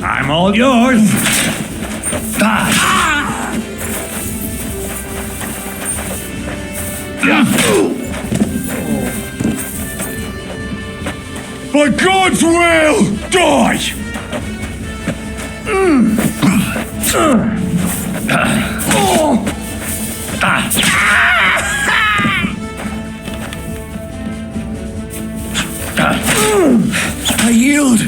I'm all yours. By God's will, die! I yield.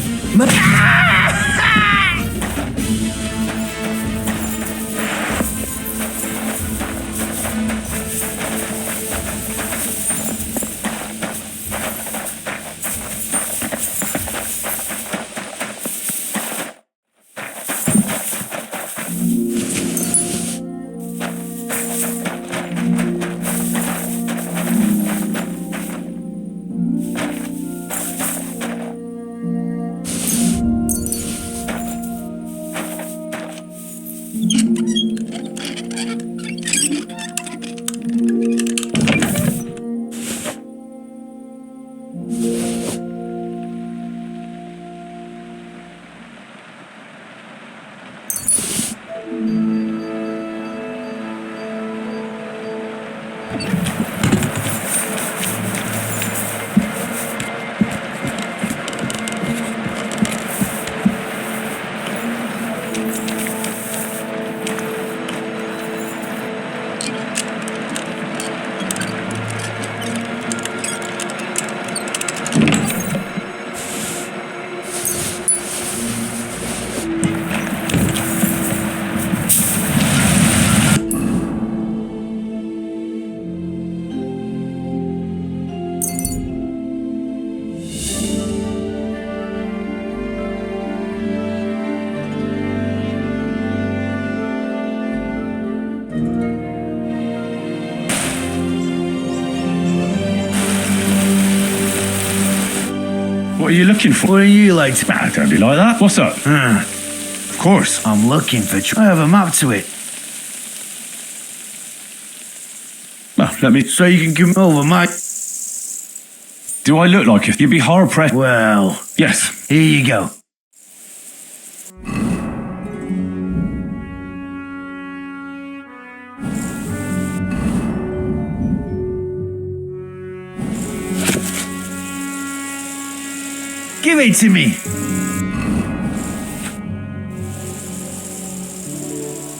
What are you looking for? What are you like? Nah, don't be like that. What's up? Of course. I'm looking for... I have a map to it. Well, let me... So you can come over, mate. Do I look like it? You'd be hard pressed. Well... Yes. Here you go. Give it to me.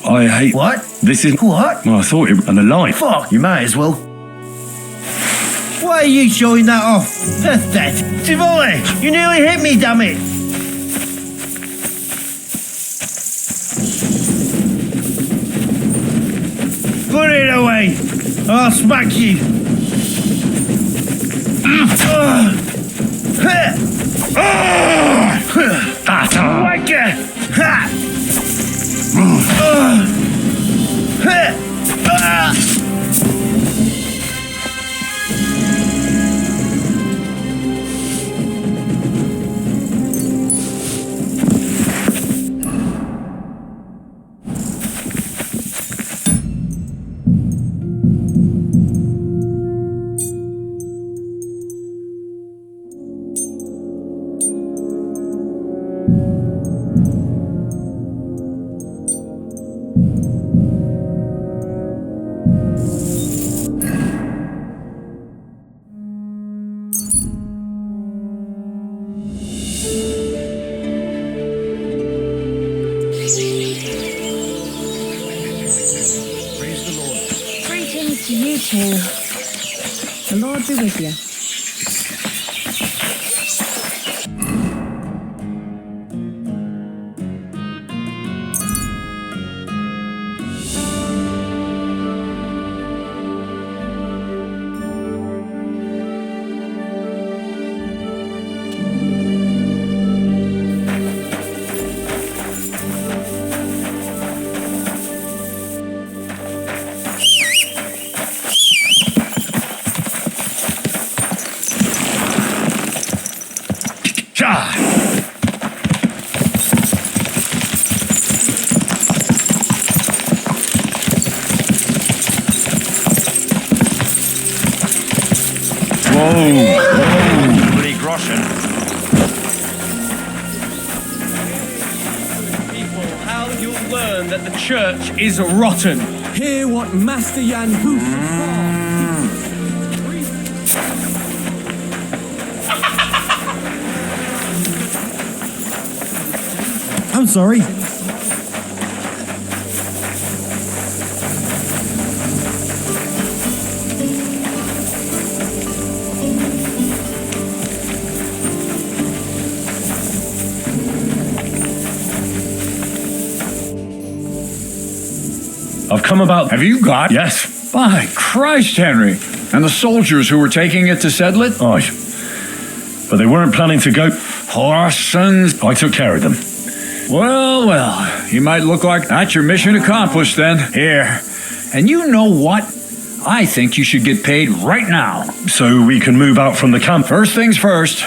I hate... What? This is... What? Well, I thought it was a lie. Fuck, you might as well. Why are you showing that off? Pathetic. Tivoli, you nearly hit me, damn it. Put it away. I'll smack you. That's all. Whacker! Ha! To you too. The Lord be with you. Whoa. The church is rotten. Hear what Master Jan Hoof I'm sorry. I've come about. Have you got? Yes. By Christ, Henry. And the soldiers who were taking it to settle it? Aye. But they weren't planning to go. Horsons. I took care of them. Well, well, you might look like that's your mission accomplished then. Here. And you know what? I think you should get paid right now. So we can move out from the camp. First things first.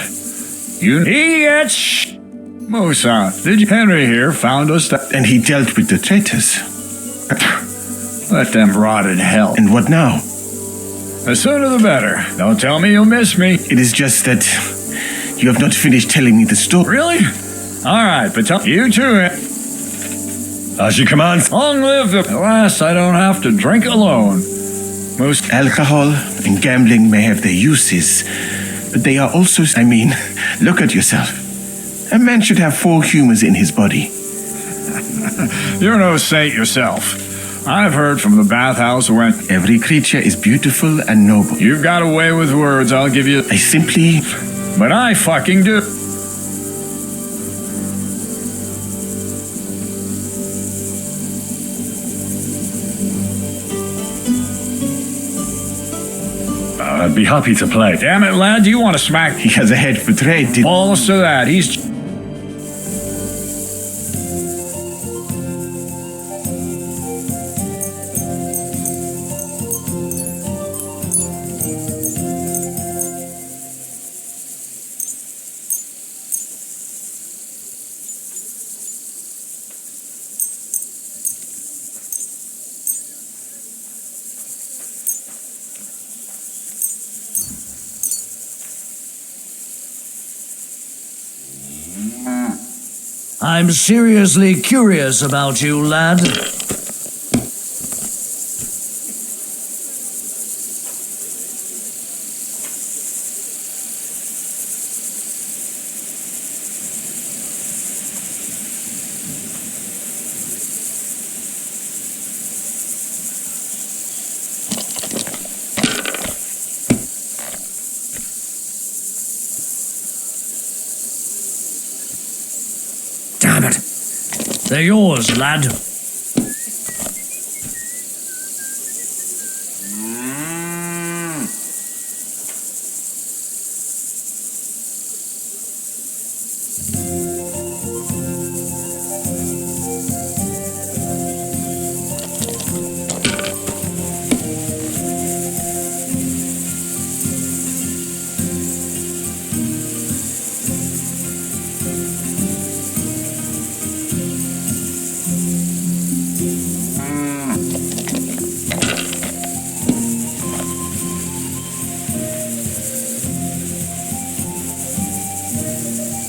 He gets... Musa, did you... Henry here found us that... And he dealt with the traitors. Let them rot in hell. And what now? The sooner the better. Don't tell me you'll miss me. It is just that you have not finished telling me the story. Really? All right, but tell you too. As you command. Long live the... Alas, I don't have to drink alone. Most... Alcohol and gambling may have their uses, but they are also... I mean, look at yourself. A man should have 4 humors in his body. You're no saint yourself. I've heard from the bathhouse when... Every creature is beautiful and noble. You've got a way with words, I'll give you... I simply... But I fucking do. I'd be happy to play. Damn it, lad, you want to smack... He has a head for trade. Balls to that, he's... I'm seriously curious about you, lad. Damn it. They're yours, lad.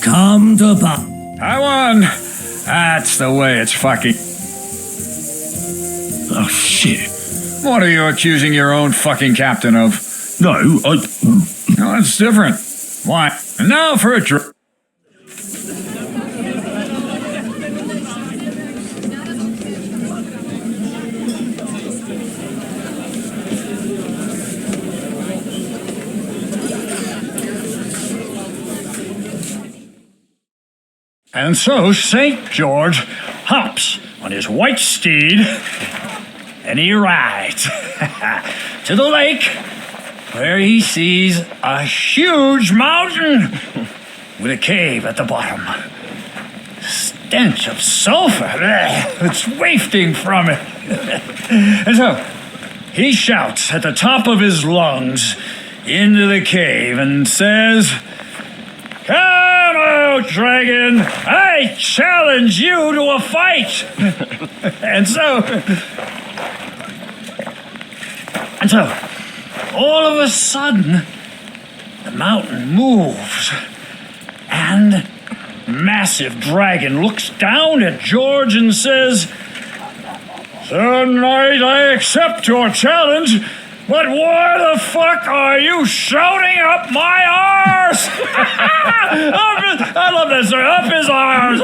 Come to pa. I won. That's the way it's fucking... Oh, shit. What are you accusing your own fucking captain of? No, I... No, it's different. Why? And now for a drink. And so St. George hops on his white steed and he rides to the lake where he sees a huge mountain with a cave at the bottom. Stench of sulfur, it's wafting from it. And so he shouts at the top of his lungs into the cave and says, "Come out, dragon! I challenge you to a fight!" And so, all of a sudden, the mountain moves, and massive dragon looks down at George and says, Sir Knight, I accept your challenge, but why the fuck are you shouting up my arse? I love that, sir. Up his arse.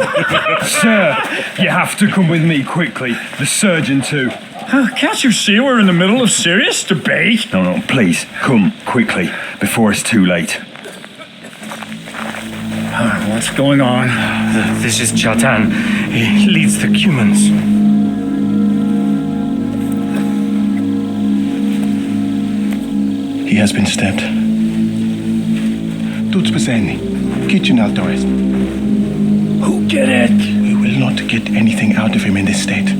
Sir, you have to come with me quickly. The surgeon too. Can't you see we're in the middle of serious debate? No, please, come quickly, before it's too late. What's going on? This is Chatan. He leads the humans. He has been stabbed. Tudo spaseni. Kitchen outdoors. Who did it? We will not get anything out of him in this state.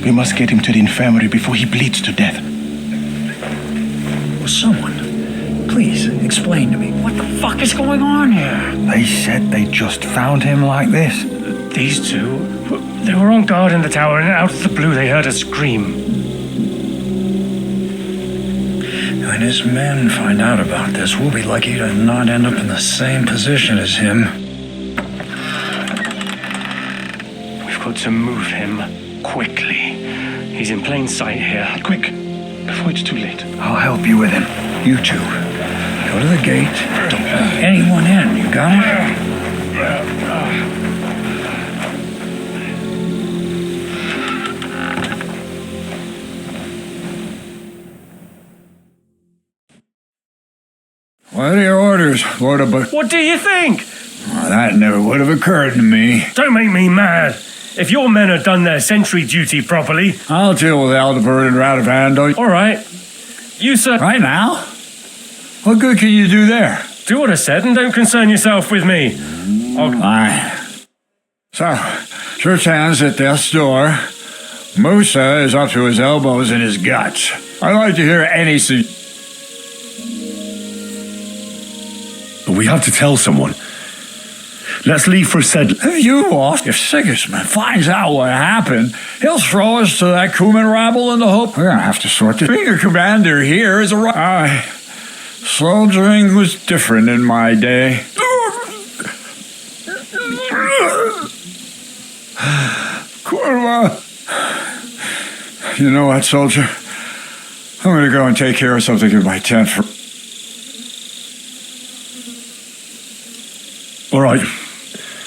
We must get him to the infirmary before he bleeds to death. Well, someone, please explain to me what the fuck is going on here. They said they just found him like this. These two, they were on guard in the tower, and out of the blue they heard a scream. When his men find out about this, we'll be lucky to not end up in the same position as him. We've got to move him quickly. He's in plain sight here. Quick, before it's too late. I'll help you with him. You two, go to the gate. Don't let anyone in. You got it? What are your orders, Lord of What do you think? Well, that never would have occurred to me. Don't make me mad. If your men have done their sentry duty properly... I'll deal with Aldebert and Radivando. All right. You, sir... Right now? What good can you do there? Do what I said and don't concern yourself with me. Aye. So, Churchan's at death's door. Musa is up to his elbows in his guts. I'd like to hear any... But we have to tell someone. Let's leave for Sedley. Have you lost? If Sigismond finds out what happened, he'll throw us to that Kuman rabble in the hope we're gonna have to sort this. Being a commander here is a right. Soldiering was different in my day. Kurwa. You know what, soldier? I'm gonna go and take care of something in my tent for... All right.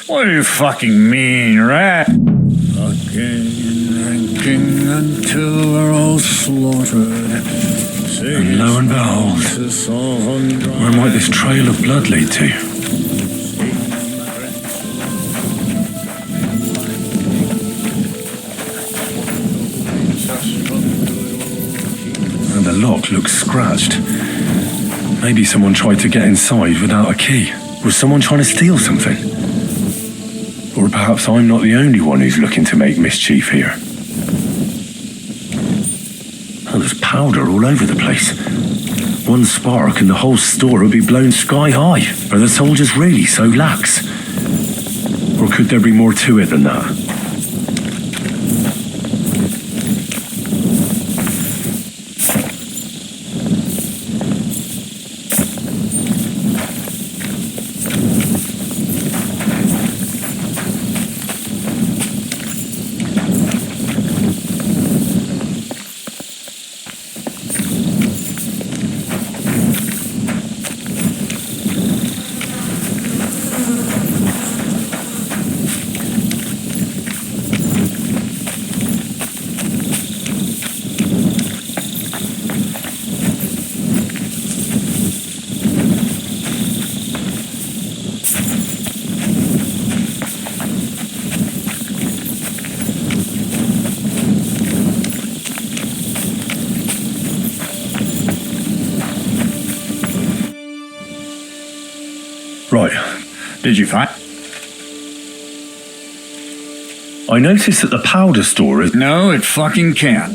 What do you fucking mean, rat? Fucking drinking until we're all slaughtered. And lo and behold, where might this trail of blood lead to? And the lock looks scratched. Maybe someone tried to get inside without a key. Was someone trying to steal something? Or perhaps I'm not the only one who's looking to make mischief here. Oh, there's powder all over the place. One spark and the whole store will be blown sky high. Are the soldiers really so lax? Or could there be more to it than that? Right. Did you find? I noticed that the powder store is... No, it fucking can't.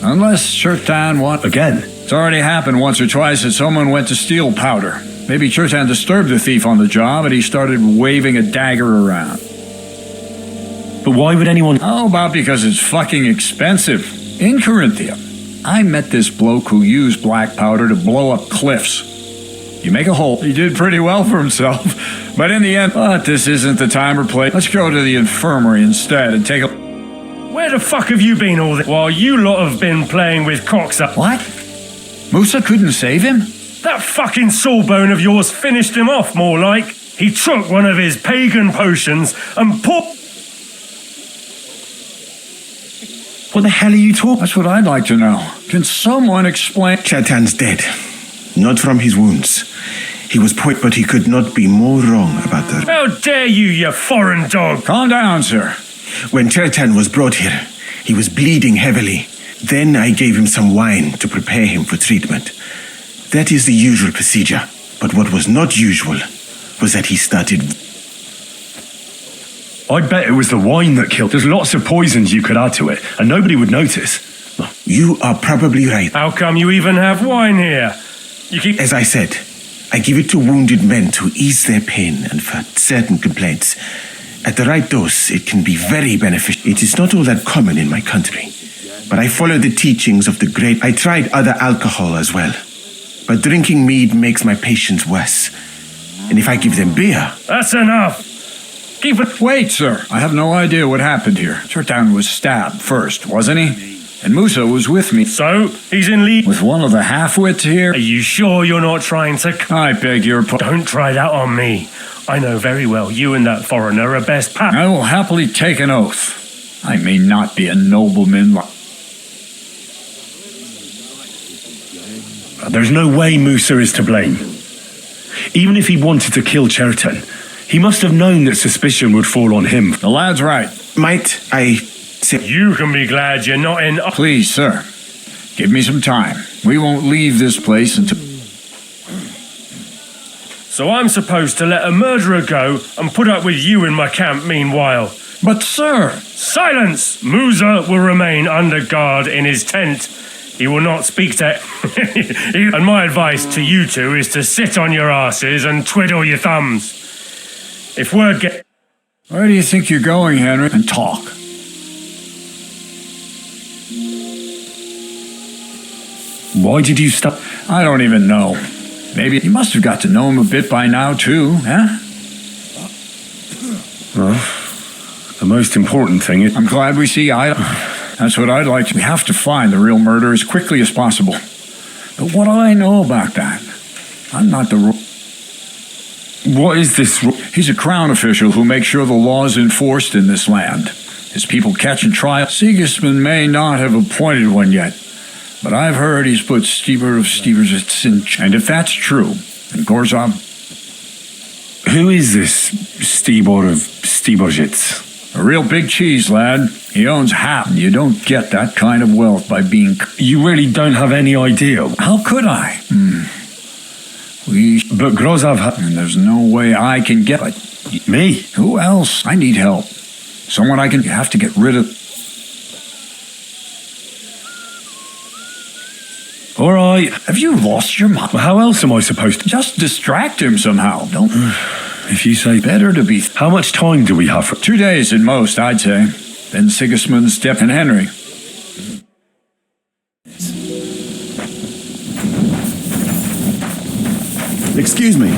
Unless Churtan wants... Again? It's already happened once or twice that someone went to steal powder. Maybe Churtan disturbed the thief on the job and he started waving a dagger around. But why would anyone... How about because it's fucking expensive? In Corinthia, I met this bloke who used black powder to blow up cliffs. You make a hole. He did pretty well for himself. But in the end, this isn't the time or place. Let's go to the infirmary instead and take a... Where the fuck have you been all this while you lot have been playing with cocks up? What? Musa couldn't save him? That fucking sawbone of yours finished him off, more like. He took one of his pagan potions and put... What the hell are you talking? That's what I'd like to know. Can someone explain? Chetan's dead. Not from his wounds. He was but he could not be more wrong about the... How dare you foreign dog! Calm down, sir. When Chetan was brought here, he was bleeding heavily. Then I gave him some wine to prepare him for treatment. That is the usual procedure. But what was not usual was that he started... I bet it was the wine that killed. There's lots of poisons you could add to it, and nobody would notice. You are probably right. How come you even have wine here? You keep... As I said, I give it to wounded men to ease their pain and for certain complaints. At the right dose, it can be very beneficial. It is not all that common in my country. But I follow the teachings of the great... I tried other alcohol as well. But drinking mead makes my patients worse. And if I give them beer... That's enough! Keep it... Wait, sir. I have no idea what happened here. Chetan was stabbed first, wasn't he? And Musa was with me. So, he's in league with one of the half-wits here? Are you sure you're not trying to... I beg your pardon. Don't try that on me. I know very well you and that foreigner are best pals. I will happily take an oath. I may not be a nobleman like... There's no way Musa is to blame. Even if he wanted to kill Chetan, he must have known that suspicion would fall on him. The lad's right. Might I... You can be glad you're not in... Please, sir. Give me some time. We won't leave this place until... So I'm supposed to let a murderer go and put up with you in my camp meanwhile. But, sir... Silence! Musa will remain under guard in his tent. He will not speak to... And my advice to you two is to sit on your asses and twiddle your thumbs. If word get... Where do you think you're going, Henry? And talk. Why did you stop? I don't even know. Maybe you must have got to know him a bit by now, too, huh? Well, the most important thing is... I'm glad we see eye. That's what I'd like to... We have to find the real murderer as quickly as possible. But what do I know about that? I'm not the... What is this? He's a crown official who makes sure the law is enforced in this land. His people catch and try. Sigismond may not have appointed one yet, but I've heard he's put Steber of Steberzitz in... And if that's true, then Gorzov... Who is this Stebor of Steberzitz? A real big cheese, lad. He owns half. You don't get that kind of wealth by being... You really don't have any idea. How could I? But Grozov... And there's no way I can get it. Me? Who else? I need help. Someone I can... You have to get rid of... All right. Have you lost your mind? Well, how else am I supposed to... Just distract him somehow. Don't... If you say... Better to be... How much time do we have for... 2 days at most, I'd say. Then Sigismund, Step, and Henry. Excuse me.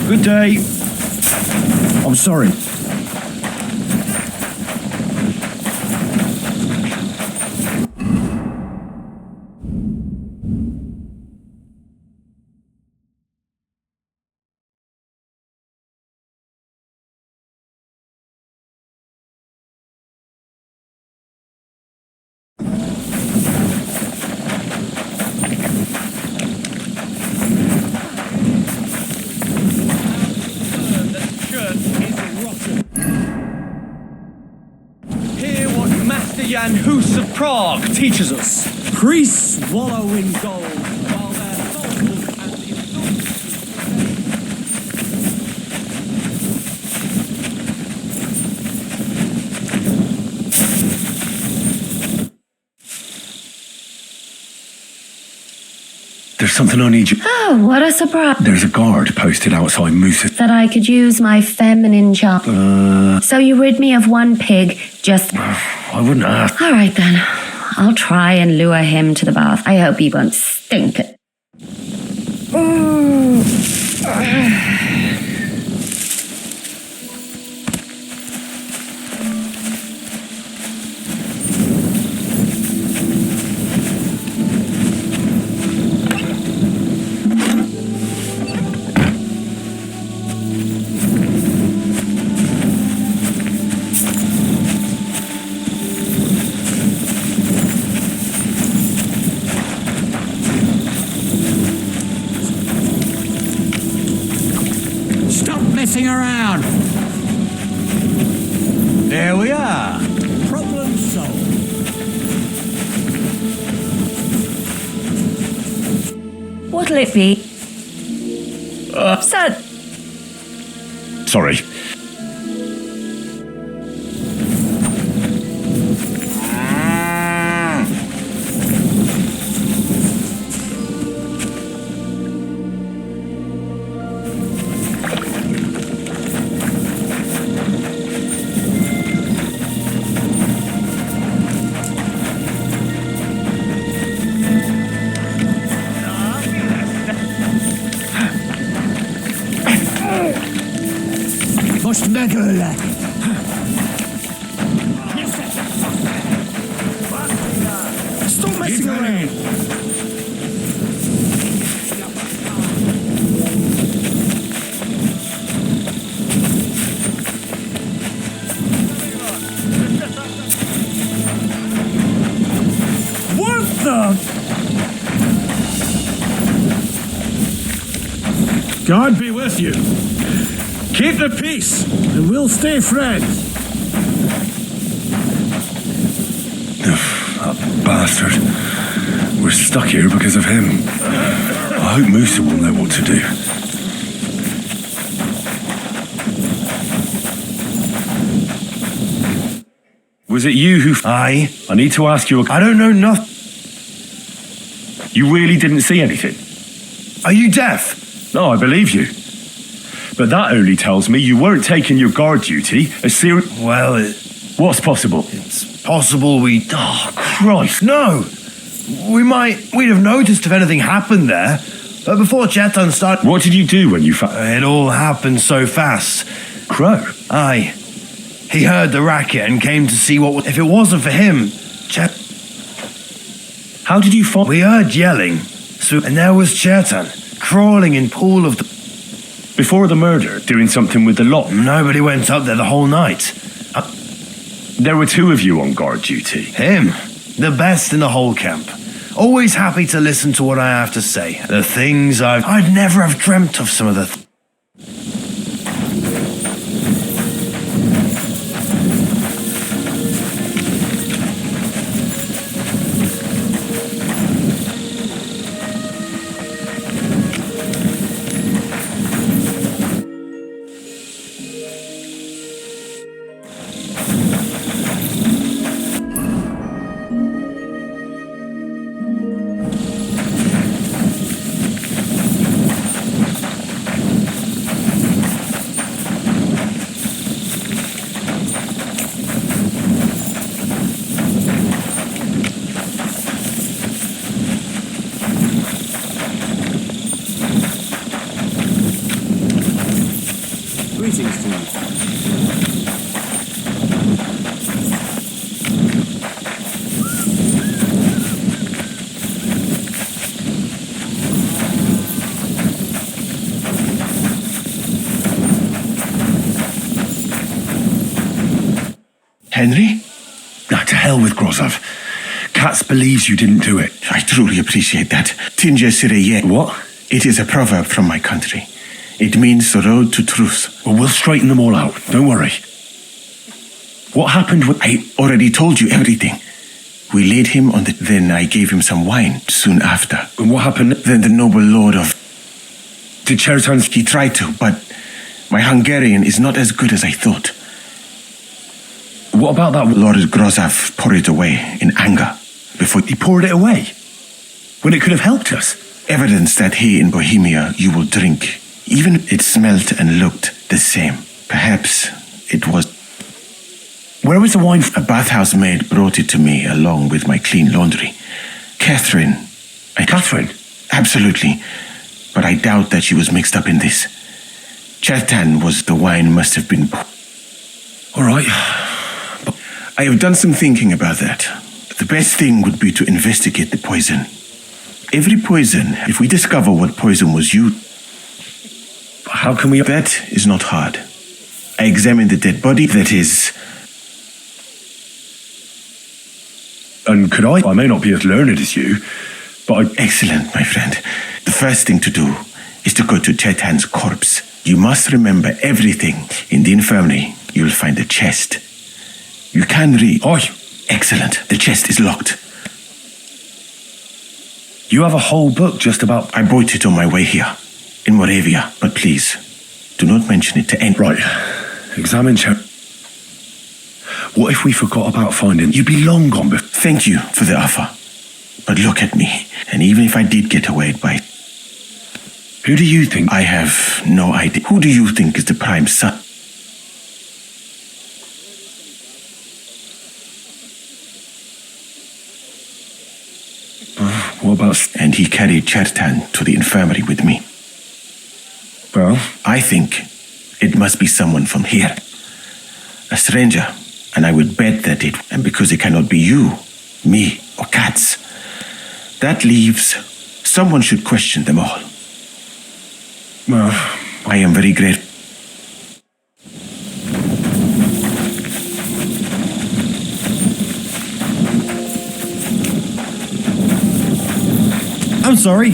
Good day. I'm sorry. Jan Hus of Prague teaches us. Priests wallow in gold while their souls and There's something I need you. Oh, what a surprise. There's a guard posted outside Moose. That I could use my feminine charm. So you rid me of one pig, just... I wouldn't ask. All right, then. I'll try and lure him to the bath. I hope he won't stink. Messing around. There we are. Problem solved. What'll it be? Sir. Sorry. Stop messing around. What the? God be with you. Keep the peace, and we'll stay friends. That bastard. We're stuck here because of him. I hope Musa will know what to do. Was it you who... Aye. I need to ask you... I don't know nothing. You really didn't see anything? Are you deaf? No, I believe you. But that only tells me you weren't taking your guard duty as serious... Well, what's possible? It's possible we... Oh, Christ. No! We'd have noticed if anything happened there. But before Chetan started... What did you do when you It all happened so fast. Crow? Aye. He heard the racket and came to see what... If it wasn't for him, How did you find... We heard yelling. And there was Chetan, crawling in pool of the... Before the murder, doing something with the lot? Nobody went up there the whole night. There were two of you on guard duty. Him. The best in the whole camp. Always happy to listen to what I have to say. The things I'd never have dreamt of some of the... Greetings to you. Henry? Now, to hell with Grozov. Katz believes you didn't do it. I truly appreciate that. Tinja Sireye. What? It is a proverb from my country. It means the road to truth. Well, we'll straighten them all out. Don't worry. What happened with... I already told you everything. We laid him on the... Then I gave him some wine soon after. And what happened? Then the noble lord of... Did Chertan's... He tried to, but my Hungarian is not as good as I thought. What about that? Lord Grozov poured it away in anger before... He poured it away? When it could have helped us? evidence that here in Bohemia you will drink. Even if it smelt and looked the same. Perhaps it was... Where was the wine? A bathhouse maid brought it to me along with my clean laundry. Catherine. Catherine? Absolutely. But I doubt that she was mixed up in this. Chertan was the wine must have been... All right. I have done some thinking about that. The best thing would be to investigate the poison. Every poison, if we discover what poison was used... How can we... That is not hard. I examined the dead body, that is... And could I may not be as learned as you, but Excellent, my friend. The first thing to do is to go to Chetan's corpse. You must remember everything. In the infirmary, you'll find a chest. You can read. Oh, excellent. The chest is locked. You have a whole book just about... I bought it on my way here, in Moravia. But please, do not mention it to anyone. Right. Examine What if we forgot about finding... You'd be long gone before... Thank you for the offer. But look at me. And even if I did get away by... Who do you think? I have no idea. Who do you think is the prime son? What about... And he carried Chertan to the infirmary with me. Well? I think it must be someone from here. A stranger. And I would bet that it... And because it cannot be you, me, or Katz. That leaves... Someone should question them all. Well... I am very grateful. I'm sorry.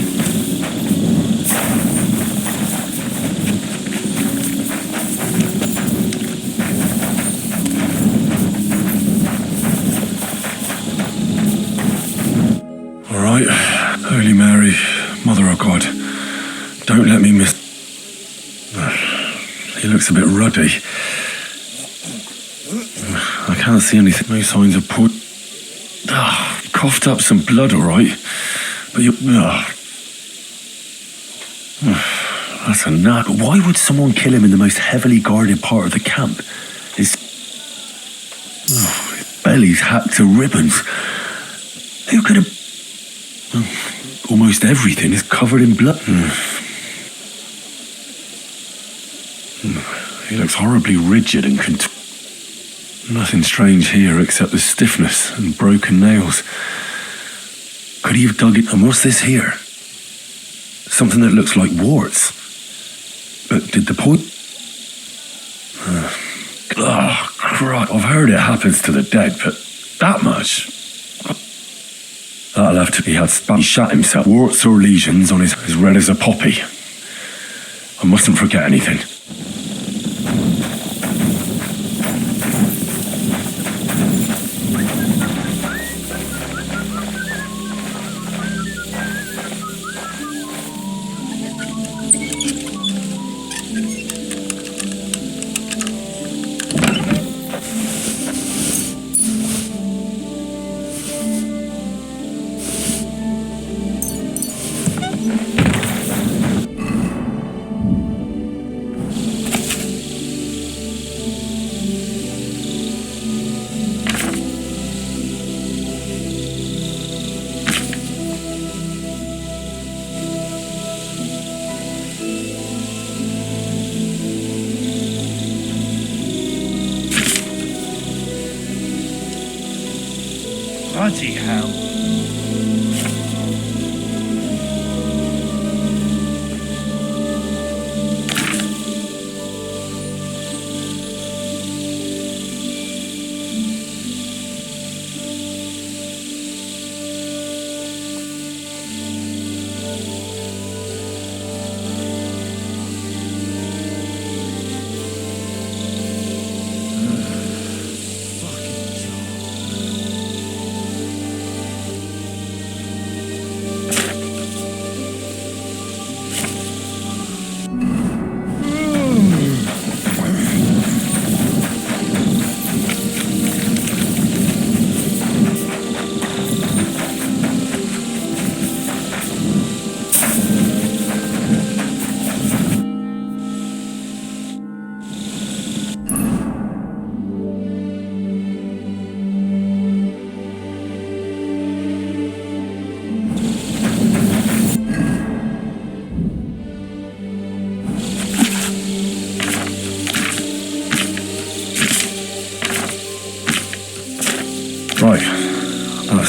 All right. Holy Mary, Mother of God, don't let me miss... He looks a bit ruddy. I can't see anything. No signs of put... Coughed up some blood, all right. But you... That's a nut. But why would someone kill him in the most heavily guarded part of the camp? His belly's hacked to ribbons. Who could have... Almost everything is covered in blood. He looks horribly rigid and nothing strange here except the stiffness and broken nails. Could he have dug it? And what's this here? Something that looks like warts. But did the Christ. I've heard it happens to the dead, but that much? That'll have to be had. He shot himself. Warts or lesions on his as red as a poppy. I mustn't forget anything. Bloody hell.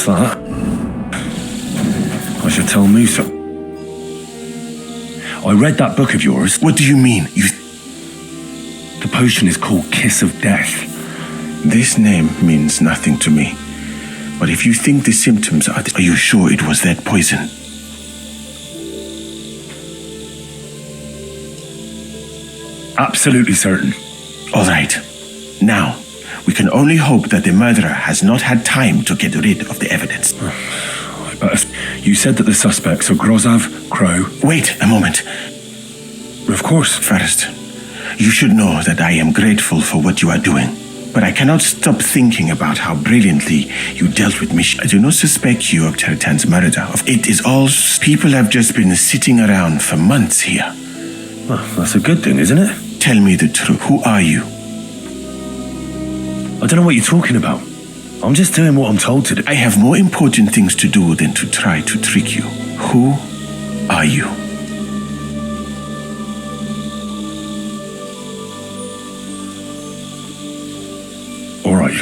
that's that. I should tell Musa. I read that book of yours. What do you mean? The potion is called Kiss of Death. This name means nothing to me. But if you think the symptoms are you sure it was that poison? Absolutely certain. All right. Now, we can only hope that the murderer has not had time to get rid of the evidence. But you said that the suspects are Grozav, Crow. Wait a moment. Of course. First, you should know that I am grateful for what you are doing. But I cannot stop thinking about how brilliantly you dealt with Mish. I do not suspect you of Tertan's murder. It is all... People have just been sitting around for months here. Well, that's a good thing, isn't it? Tell me the truth. Who are you? I don't know what you're talking about. I'm just doing what I'm told to do. I have more important things to do than to try to trick you. Who are you? All right.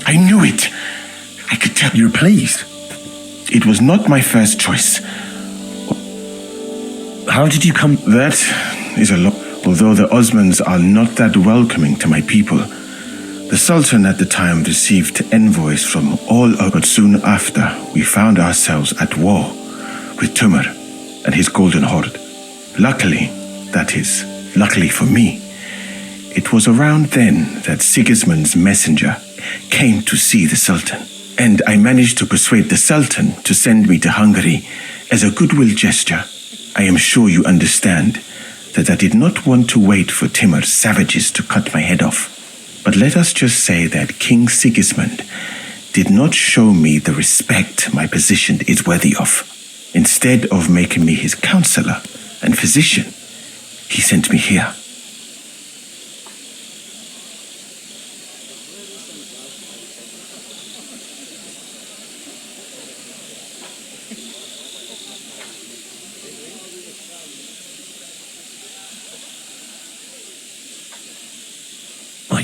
I knew it. I could tell. You're pleased? It was not my first choice. How did you come... That is a lot. Although the Osmans are not that welcoming to my people, the Sultan at the time received envoys from all over. But soon after, we found ourselves at war with Tumor and his Golden Horde. Luckily, that is, luckily for me, it was around then that Sigismund's messenger came to see the Sultan. And I managed to persuade the Sultan to send me to Hungary as a goodwill gesture. I am sure you understand that I did not want to wait for Timur's savages to cut my head off. But let us just say that King Sigismund did not show me the respect my position is worthy of. Instead of making me his counselor and physician, he sent me here.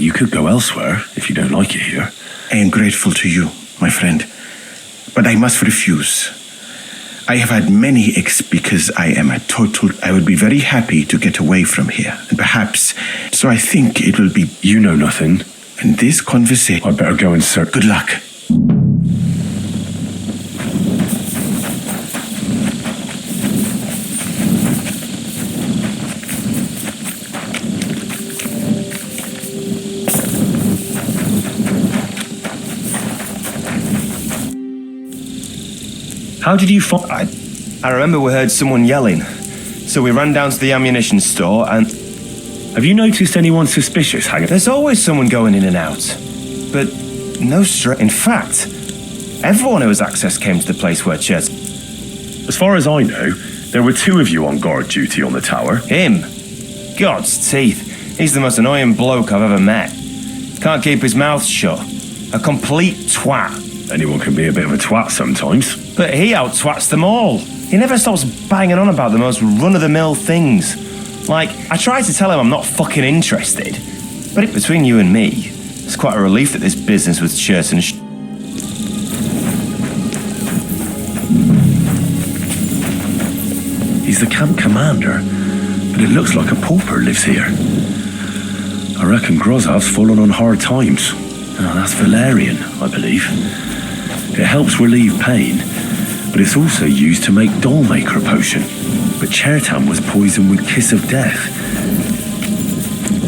You could go elsewhere if you don't like it here. I am grateful to you, my friend. But I must refuse. I have had many because I am a total... I would be very happy to get away from here. And perhaps... So I think it will be... You know nothing. And this conversation... I'd better go and search. Good luck. How did you find... I remember we heard someone yelling. So we ran down to the ammunition store and... Have you noticed anyone suspicious hanging... There's always someone going in and out. But no In fact, everyone who has access came to the place where Church... As far as I know, there were 2 of you on guard duty on the tower. Him? God's teeth. He's the most annoying bloke I've ever met. Can't keep his mouth shut. A complete twat. Anyone can be a bit of a twat sometimes. But he out-twats them all. He never stops banging on about the most run-of-the-mill things. Like, I tried to tell him I'm not fucking interested. But between you and me, it's quite a relief that this business with Church and He's the camp commander, but it looks like a pauper lives here. I reckon Grozav's fallen on hard times. Oh, that's valerian, I believe. It helps relieve pain, but it's also used to make Dollmaker potion. But Chertan was poisoned with Kiss of Death.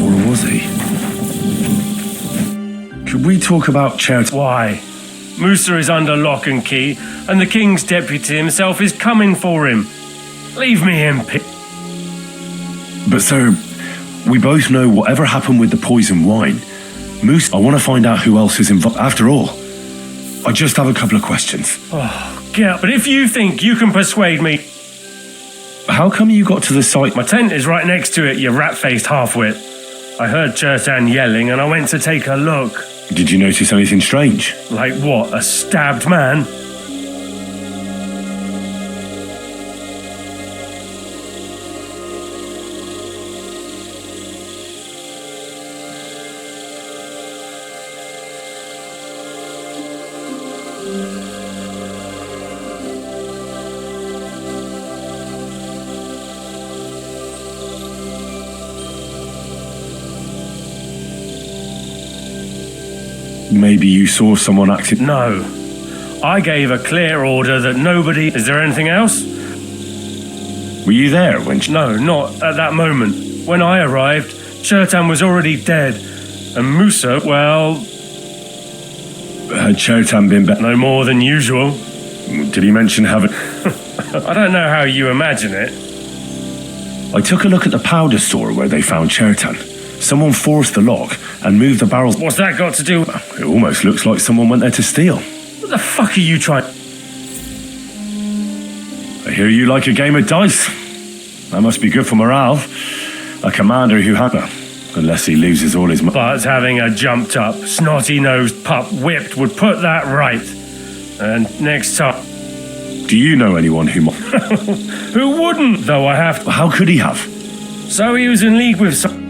Or was he? Could we talk about Chertan? Why? Musa is under lock and key, and the king's deputy himself is coming for him. Leave me in peace. But sir, we both know whatever happened with the poison wine. Musa, I want to find out who else is involved. After all, I just have a couple of questions. Oh, yeah, but if you think you can persuade me... How come you got to the site? My tent is right next to it, you rat-faced half-wit. I heard Chertan yelling and I went to take a look. Did you notice anything strange? Like what, a stabbed man? Maybe you saw someone acting... No. I gave a clear order that nobody... Is there anything else? Were you there when... No, not at that moment. When I arrived, Chertan was already dead. And Musa, well... Had Chertan been better? No more than usual. Did he mention having... I don't know how you imagine it. I took a look at the powder store where they found Chertan. Someone forced the lock and moved the barrels... What's that got to do... It almost looks like someone went there to steal. What the fuck are you trying... I hear you like a game of dice. That must be good for morale. A commander who had... Unless he loses all his... But having a jumped-up, snotty-nosed pup whipped would put that right. And next time... Do you know anyone who... Who wouldn't, though I have to... How could he have? So he was in league with some...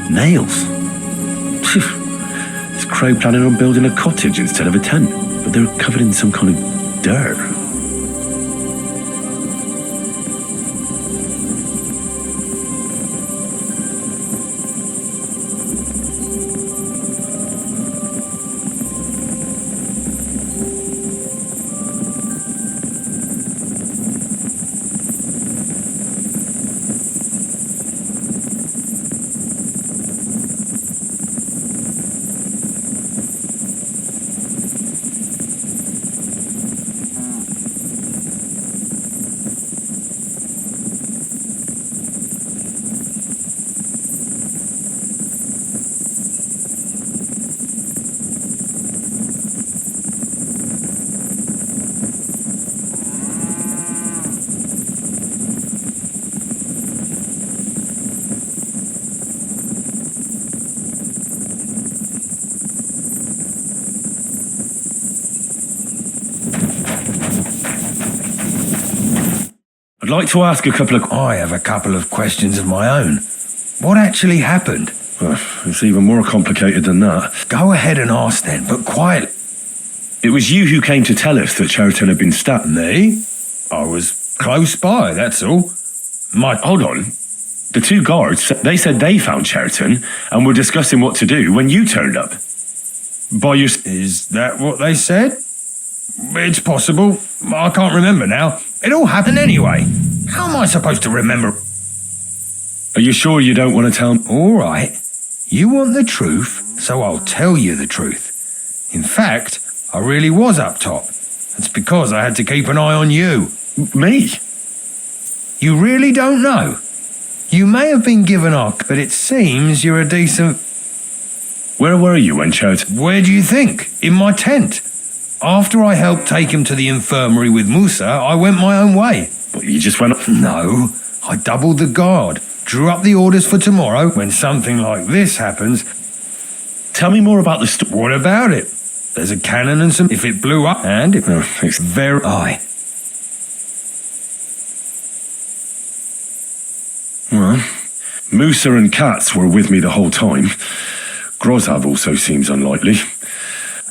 Nails. Is Crow planning on building a cottage instead of a tent? But they're covered in some kind of dirt. I'd like to ask a couple of... I have a couple of questions of my own. What actually happened? It's even more complicated than that. Go ahead and ask then, but quietly. It was you who came to tell us that Chertan had been stabbed. Me? I was close by, that's all. Hold on. The two guards, they said they found Chertan and were discussing what to do when you turned up. Is that what they said? It's possible. I can't remember now. It all happened anyway. How am I supposed to remember? Are you sure you don't want to tell me? All right. You want the truth, so I'll tell you the truth. In fact, I really was up top. It's because I had to keep an eye on you. Me? You really don't know? You may have been given up, but it seems you're a decent... Where were you when Chertan... Where do you think? In my tent. After I helped take him to the infirmary with Musa, I went my own way. But you just went... No, I doubled the guard, drew up the orders for tomorrow. When something like this happens... Tell me more about the story. What about it? There's a cannon and some... If it blew up, and it's very... Aye. Well, Musa and Katz were with me the whole time. Grozav also seems unlikely.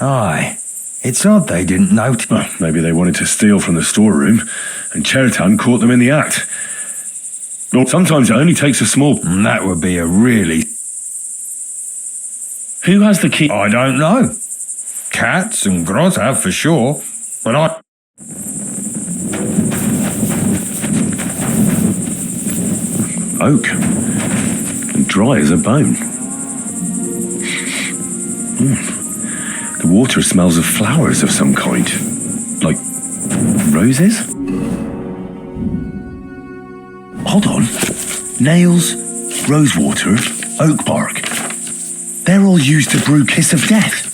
Aye. It's odd they didn't notice. Well, maybe they wanted to steal from the storeroom, and Chertan caught them in the act. Well, sometimes it only takes a small... That would be a really... Who has the key? I don't know. Katz and Grozav for sure, but I... Oak. And dry as a bone. The water smells of flowers of some kind. Like roses? Hold on. Nails, rosewater, oak bark. They're all used to brew Kiss of Death.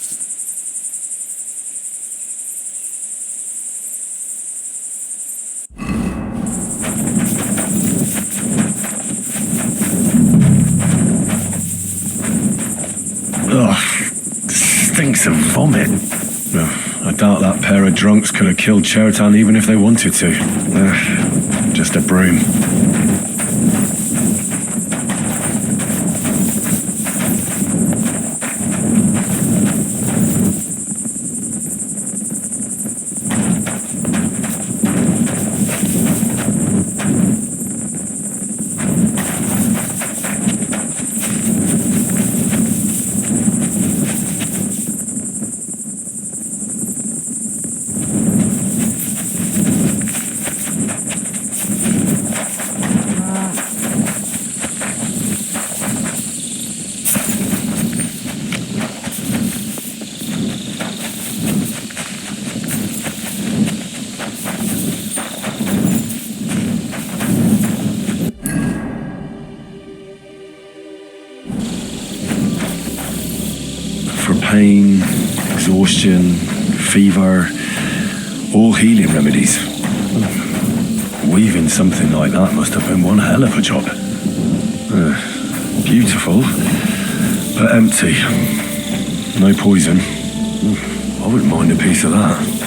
stinks of vomit. I doubt that pair of drunks could have killed Chertan even if they wanted to. Just a broom. Pain, exhaustion, fever, all healing remedies. Weaving something like that must have been one hell of a job. Beautiful, but empty. No poison. I wouldn't mind a piece of that.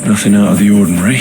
Nothing out of the ordinary.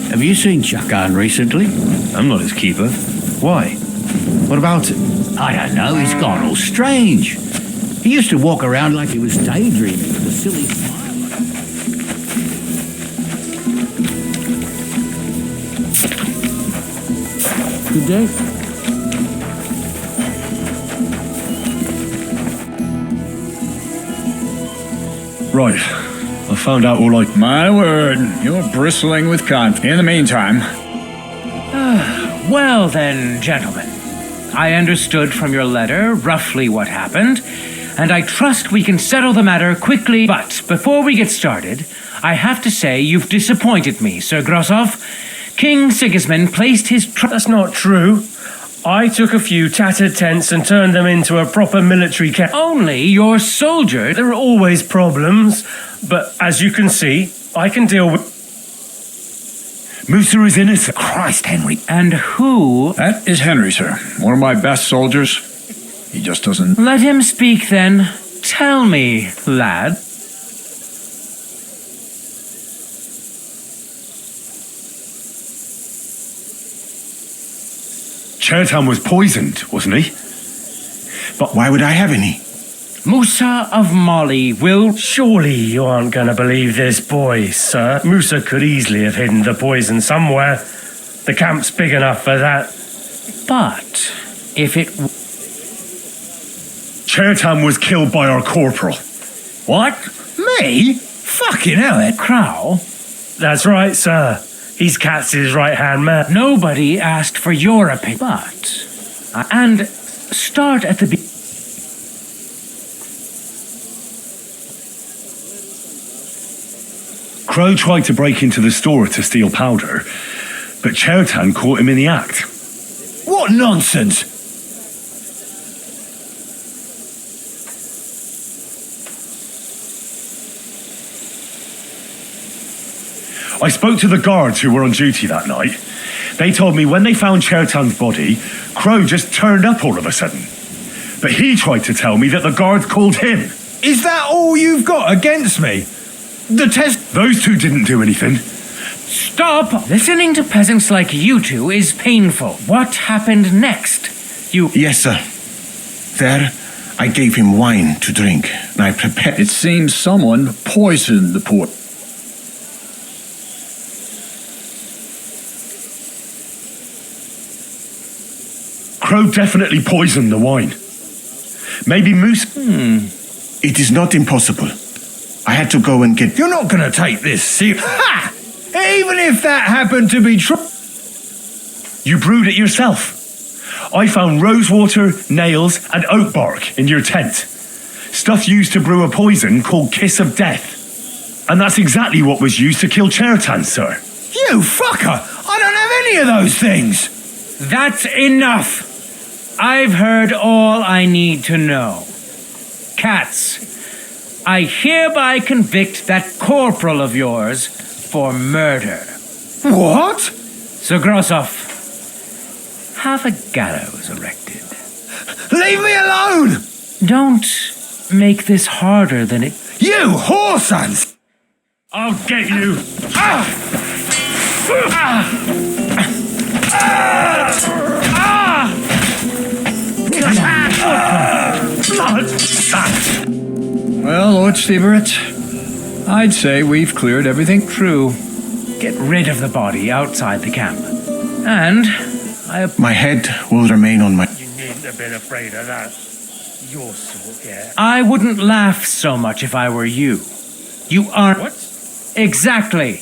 Have you seen Chakan recently? I'm not his keeper. Why? What about him? I don't know, he's gone all strange. He used to walk around like he was daydreaming with a silly smile. Good day. Right. I found out all I... My word, you're bristling with confidence. In the meantime... Well then, gentlemen. I understood from your letter roughly what happened, and I trust we can settle the matter quickly. But before we get started, I have to say you've disappointed me, Sir Grosov. King Sigismond placed his trust... That's not true. I took a few tattered tents and turned them into a proper military camp. Only your soldiers... There are always problems, but as you can see, I can deal with... Musa is innocent. Christ, Henry. And who... That is Henry, sir. One of my best soldiers. He just doesn't... Let him speak, then. Tell me, lad. Chertan was poisoned, wasn't he? But why would I have any? Musa of Mali will... Surely you aren't going to believe this boy, sir. Musa could easily have hidden the poison somewhere. The camp's big enough for that. But if it... Chertan was killed by our corporal. What? Me? Fucking hell, Ed. Crow? That's right, sir. He's Katz's right-hand man. Nobody asked for your opinion. But... and start at the beginning. Crow tried to break into the store to steal powder, but Chertan caught him in the act. What nonsense! I spoke to the guards who were on duty that night. They told me when they found Chertan's body, Crow just turned up all of a sudden. But he tried to tell me that the guards called him. Is that all you've got against me? The test... Those two didn't do anything. Stop! Listening to peasants like you two is painful. What happened next? Yes, sir. There, I gave him wine to drink, and I prepared... It seems someone poisoned the poor... Crow definitely poisoned the wine. Maybe Moose... It is not impossible. I had to go and get... You're not going to take this serious... Ha! Even if that happened to be true... You brewed it yourself. I found rosewater, nails, and oak bark in your tent. Stuff used to brew a poison called Kiss of Death. And that's exactly what was used to kill Chertan, sir. You fucker! I don't have any of those things! That's enough! I've heard all I need to know. Cats, I hereby convict that corporal of yours for murder. What? Sir Grossoff, have a gallows erected. Leave me alone! Don't make this harder than it... You whoresons! I'll get you! Well, Lord Stieberit, I'd say we've cleared everything. True. Get rid of the body outside the camp. And My head will remain on my... You needn't have been afraid of that. Your sort, yeah. I wouldn't laugh so much if I were you. You aren't... What? Exactly.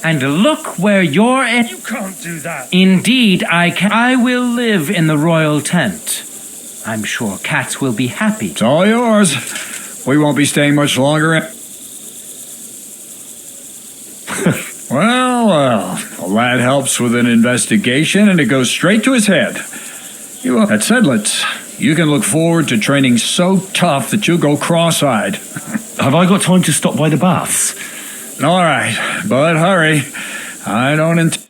And look where you're at. You can't do that. Indeed, I can. I will live in the royal tent. I'm sure cats will be happy. It's all yours. We won't be staying much longer. Well, a lad helps with an investigation and it goes straight to his head. At Sedlitz, you can look forward to training so tough that you'll go cross-eyed. Have I got time to stop by the baths? All right, but hurry. I don't intend...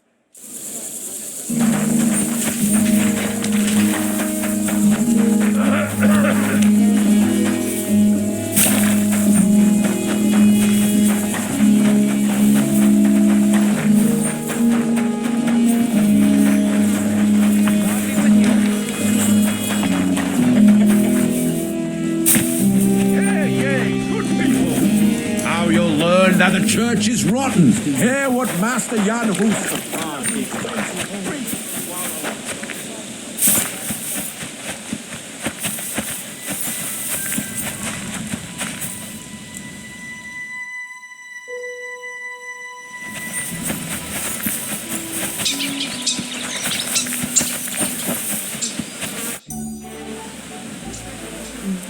That the church is rotten. Hear what Master Jan Hus...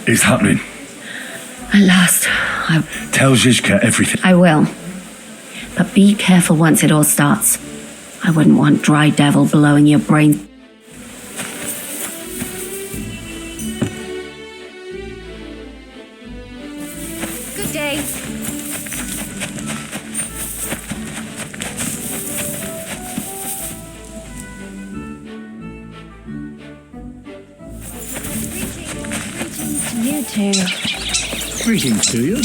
It's happening. At last, Tell Zizka everything. I will. But be careful once it all starts. I wouldn't want Dry Devil blowing your brains. Good day. You too. Greetings to you.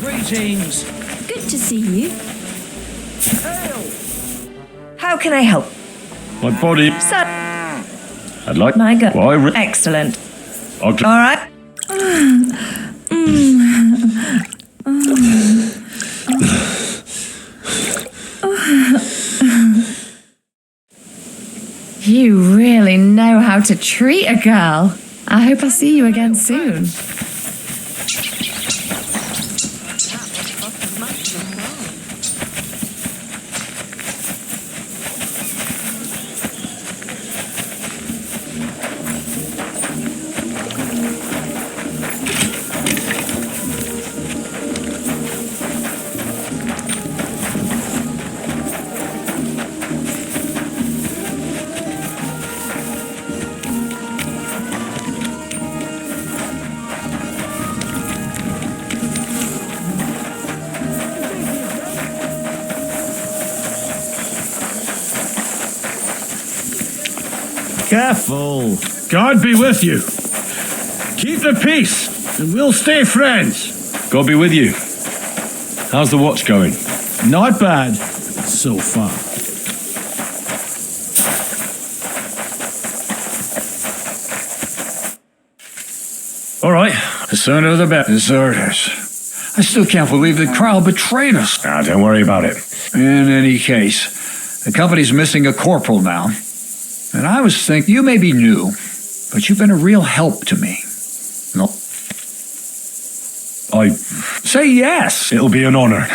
Greetings. Good to see you. How can I help? My body. Sir. I'd like... My God. Well, Excellent. I'll... All right. You really know how to treat a girl. I hope I see you again soon. Careful. God be with you. Keep the peace, and we'll stay friends. God be with you. How's the watch going? Not bad so far. All right. The sooner the better. Deserters. I still can't believe the crowd betrayed us. Ah, don't worry about it. In any case, the company's missing a corporal now. And I was thinking, you may be new, but you've been a real help to me. No. Say yes. It'll be an honor.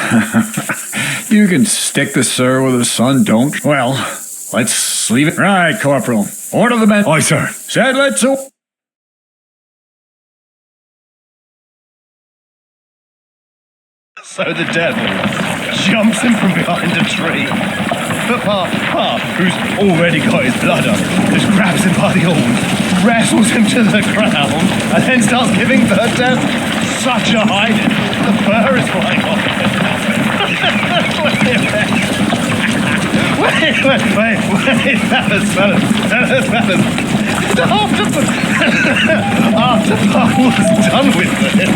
You can stick the sir with the son, don't. Well, let's leave it. Right, Corporal. Order the men. Aye, sir. Said let's... So the devil jumps in from behind a tree. But Pa, who's already got his blood up, just grabs him by the horns, wrestles him to the ground, and then starts giving the devil such a hiding. The fur is flying off. Wait, fellas. After Pa was done with this.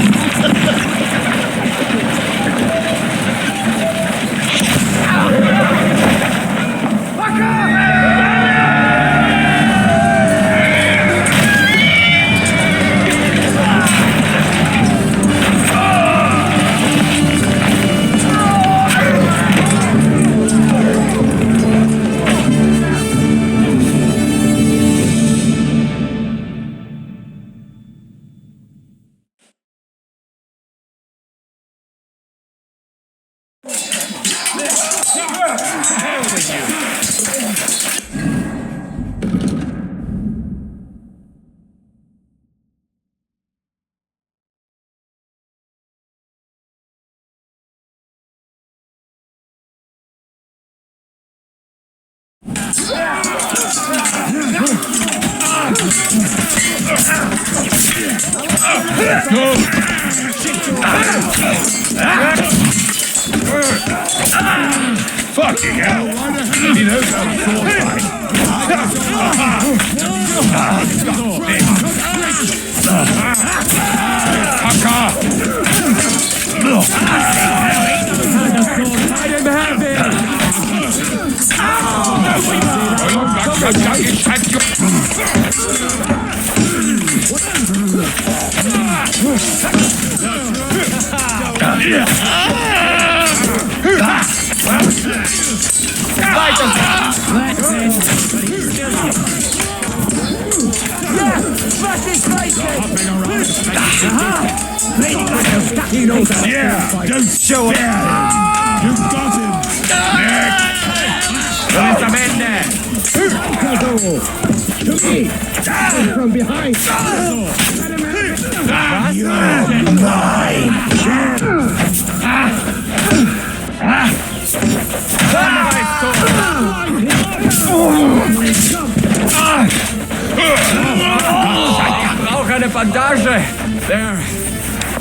Fucking hell! He knows how to sword fight. Yeah, don't show up. You got him. There's a man there. To me. From behind. You're mine. Brauche Bandage.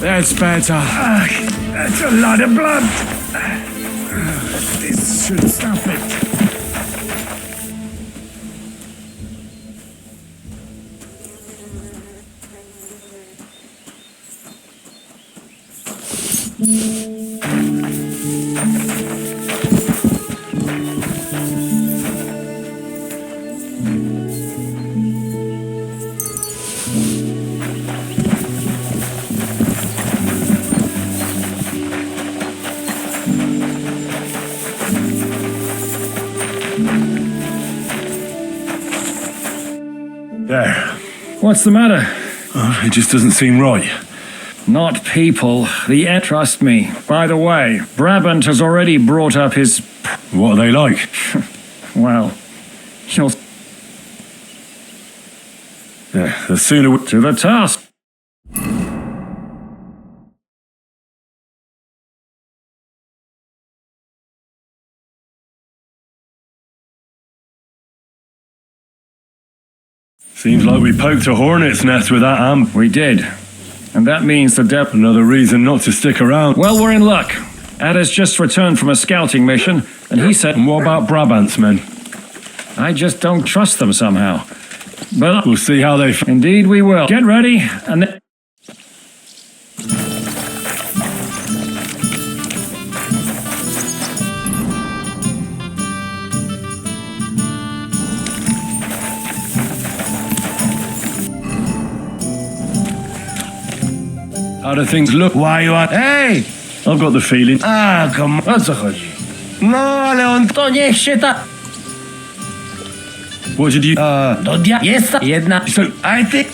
There's better. That's a lot of blood. This should stop it. There. What's the matter? It just doesn't seem right. Not people. Trust me. By the way, Brabant has already brought up his... What are they like? Well, you'll... Yeah, the sooner we... To the task. Seems like we poked a hornet's nest with that amp. We did. And that means the depth... Another reason not to stick around. Well, we're in luck. Ada's just returned from a scouting mission, and he said... And what about Brabant's men? I just don't trust them somehow. But we'll see how they... Indeed we will. Get ready, and then... How do things look? Why you are... Hey! I've got the feeling. Come on. O co chodzi? No, ale on to niech się ta... What did you... Do dia... Jest ta... Jedna... So, I think...